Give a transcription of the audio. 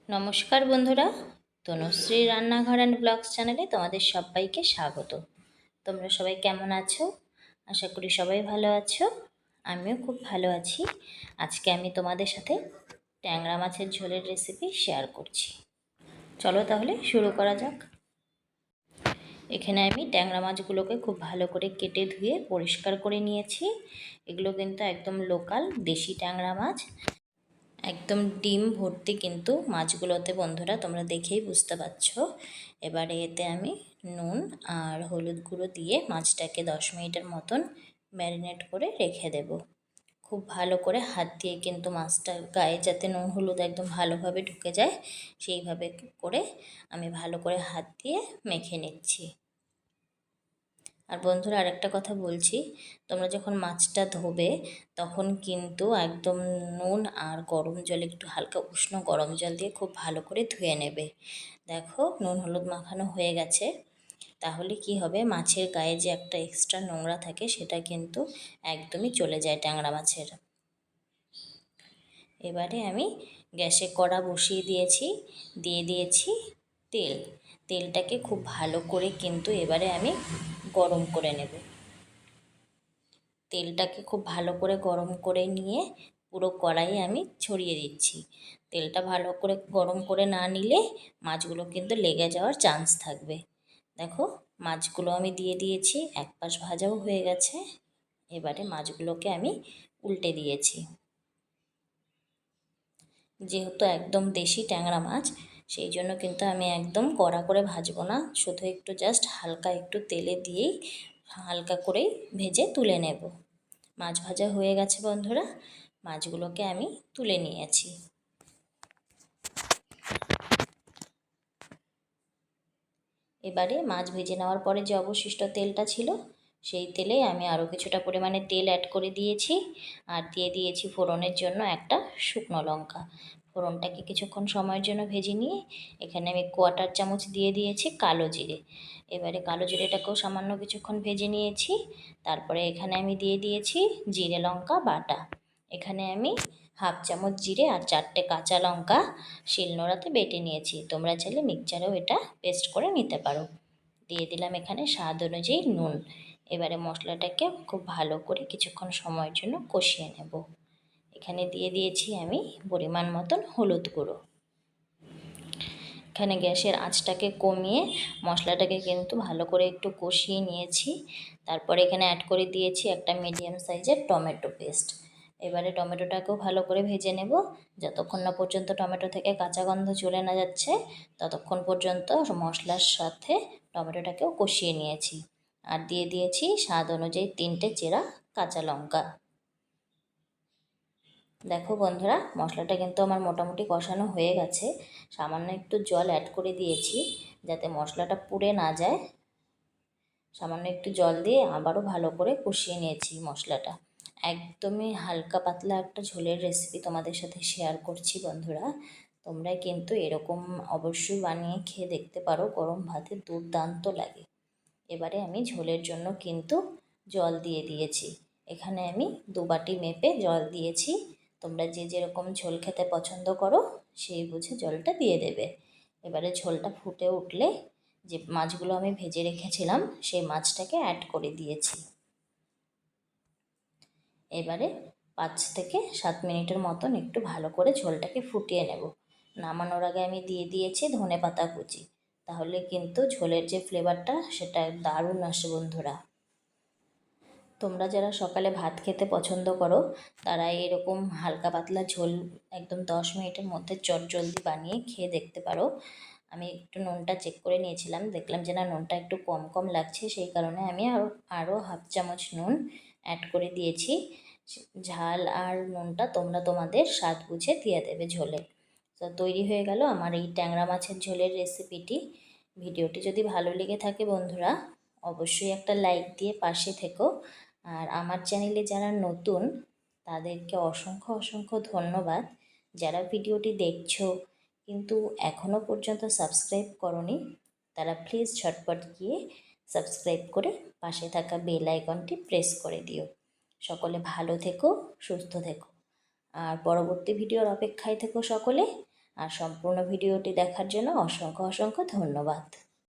নমস্কার বন্ধুরা, তনুশ্রী রান্নাঘর অ্যান্ড ব্লগস চ্যানেলে তোমাদের সবাইকে স্বাগত। তোমরা সবাই কেমন আছো? আশা করি সবাই ভালো আছো। আমিও খুব ভালো আছি। আজকে আমি তোমাদের সাথে ট্যাংরা মাছের ঝোলের রেসিপি শেয়ার করছি। চলো তাহলে শুরু করা যাক। এখানে আমি ট্যাংরা মাছগুলোকে খুব ভালো করে কেটে ধুয়ে পরিষ্কার করে নিয়েছি। এগুলো কিন্তু একদম লোকাল দেশি ট্যাংরা মাছ, একদম ডিম ভর্তি কিন্তু মাছগুলোতে বন্ধুরা, তোমরা দেখেই বুঝতে পারছো। এবারে এতে আমি নুন আর হলুদ গুঁড়ো দিয়ে মাছটাকে 10 মিনিটের মতন ম্যারিনেট করে রেখে দেব। খুব ভালো করে হাত দিয়ে কিন্তু মাছটার গায়ে যাতে নুন হলুদ একদম ভালোভাবে ঢুকে যায় সেইভাবে করে আমি ভালো করে হাত দিয়ে মেখে নিচ্ছি। আর বন্ধুরা, আরেকটা কথা বলছি, তোমরা যখন মাছটা ধোবে তখন কিন্তু একদম নুন আর গরম জল, একটু হালকা উষ্ণ গরম জল দিয়ে খুব ভালো করে ধুয়ে নেবে। দেখো নুন হলুদ মাখানো হয়ে গেছে। তাহলে কি হবে, মাছের গায়ে যে একটা এক্সট্রা নোংরা থাকে সেটা কিন্তু একদমই চলে যায় ট্যাংরা মাছের। এবারে আমি গ্যাসে কড়া বসিয়ে দিয়েছি, দিয়ে দিয়েছি তেল। তেলটাকে খুব ভালো করে কিন্তু এবারে আমি গরম করে নেব। তেলটাকে খুব ভালো করে গরম করে নিয়ে পুরো কড়াইয়ে আমি ছড়িয়ে দিচ্ছি। তেলটা ভালো করে গরম করে না নিলে মাছগুলো কিন্তু লেগে যাওয়ার চান্স থাকবে। দেখো মাছগুলো আমি দিয়ে দিয়েছি, এক পাশ ভাজাও হয়ে গেছে। এবারে মাছগুলোকে আমি উল্টে দিয়েছি। যেহেতু একদম দেশি ট্যাংরা মাছ, সেই জন্য কিন্তু আমি একদম কড়া করে ভাজবো না, শুধু একটু জাস্ট হালকা একটু তেলে দিয়েই হালকা করেই ভেজে তুলে নেব। মাছ ভাজা হয়ে গেছে বন্ধুরা, মাছগুলোকে আমি তুলে নিয়েছি। এবারে মাছ ভেজে নেওয়ার পরে যে অবশিষ্ট তেলটা ছিল সেই তেলে আমি আরও কিছুটা পরিমাণে তেল অ্যাড করে দিয়েছি, আর দিয়ে দিয়েছি ফোড়নের জন্য একটা শুকনো লঙ্কা। ফোড়নটাকে কিছুক্ষণ সময়ের জন্য ভেজে নিয়ে এখানে আমি 1/4 চামচ দিয়ে দিয়েছি কালো জিরে। এবারে কালো জিরেটাকেও সামান্য কিছুক্ষণ ভেজে নিয়েছি। তারপরে এখানে আমি দিয়ে দিয়েছি জিরে লঙ্কা বাটা। এখানে আমি 1/2 চামচ জিরে আর 4টে কাঁচা লঙ্কা শিলনোড়াতে বেটে নিয়েছি। তোমরা চাইলে মিক্সচারেও এটা পেস্ট করে নিতে পারো। দিয়ে দিলাম এখানে স্বাদ অনুযায়ী নুন। এবারে মশলাটাকে খুব ভালো করে কিছুক্ষণ সময়ের জন্য কষিয়ে নেব। এখানে দিয়ে দিয়েছি আমি পরিমাণ মতন হলুদ গুঁড়ো। এখানে গ্যাসের আঁচটাকে কমিয়ে মশলাটাকে কিন্তু ভালো করে একটু কষিয়ে নিয়েছি। তারপরে এখানে অ্যাড করে দিয়েছি একটা মিডিয়াম সাইজের টমেটো পেস্ট। এবারে টমেটোটাকেও ভালো করে ভেজে নেব, যতক্ষণ না পর্যন্ত টমেটো থেকে কাঁচা গন্ধ চলে না যাচ্ছে ততক্ষণ পর্যন্ত মশলার সাথে টমেটোটাকেও কষিয়ে নিয়েছি। আর দিয়ে দিয়েছি স্বাদ অনুযায়ী 3টে চেরা কাঁচা লঙ্কা। দেখো বন্ধুরা, মশলাটা কিন্তু আমার মোটামুটি কষানো হয়ে গেছে। সামান্য একটু জল অ্যাড করে দিয়েছি যাতে মশলাটা পুড়ে না যায়। সামান্য একটু জল দিয়ে আবারও ভালো করে কষিয়ে নিয়েছি মশলাটা। একদমই হালকা পাতলা একটা ঝোলের রেসিপি তোমাদের সাথে শেয়ার করছি বন্ধুরা। তোমরা কিন্তু এরকম অবশ্যই বানিয়ে খেয়ে দেখতে পারো, গরম ভাতে দুর্দান্ত লাগে। এবারে আমি ঝোলের জন্য কিন্তু জল দিয়ে দিয়েছি। এখানে আমি 2 বাটি মেপে জল দিয়েছি। তোমরা যে যেরকম ঝোল খেতে পছন্দ করো সেই বুঝে জলটা দিয়ে দেবে। এবারে ঝোলটা ফুটে উঠলে যে মাছগুলো আমি ভেজে রেখেছিলাম সেই মাছটাকে অ্যাড করে দিয়েছি। এবারে 5 থেকে 7 মিনিটের মতন একটু ভালো করে ঝোলটাকে ফুটিয়ে নেব। নামানোর আগে আমি দিয়ে দিয়েছি ধনেপাতা কুচি। তাহলে কিন্তু ঝোলের যে ফ্লেভারটা সেটা দারুণ আসে বন্ধুরা। তোমরা যারা সকালে ভাত খেতে পছন্দ করো তারা এরকম হালকা পাতলা ঝোল একদম 10 মিনিটের মধ্যে চটজলদি বানিয়ে খেয়ে দেখতে পারো। আমি একটু নুনটা চেক করে নিয়েছিলাম, দেখলাম যে না নুনটা একটু কম কম লাগছে, সেই কারণে আমি আরও 1/2 চামচ নুন অ্যাড করে দিয়েছি। ঝাল আর নুনটা তোমরা তোমাদের স্বাদ বুঝে দিয়ে দেবে ঝোলে। তো তৈরি হয়ে গেল আমার এই ট্যাংরা মাছের ঝোলের রেসিপিটি। ভিডিওটি যদি ভালো লেগে থাকে বন্ধুরা, অবশ্যই একটা লাইক দিয়ে পাশে থেকো। আর আমার চ্যানেলে যারা নতুন তাদেরকে অসংখ্য অসংখ্য ধন্যবাদ। যারা ভিডিওটি দেখছো কিন্তু এখনও পর্যন্ত সাবস্ক্রাইব করনি, তারা প্লিজ ঝটপট গিয়ে সাবস্ক্রাইব করে পাশে থাকা বেল আইকনটি প্রেস করে দিও। সকলে ভালো থেকো, সুস্থ থেকো, আর পরবর্তী ভিডিওর অপেক্ষায় থেকো সকলে। আর সম্পূর্ণ ভিডিওটি দেখার জন্য অসংখ্য অসংখ্য ধন্যবাদ।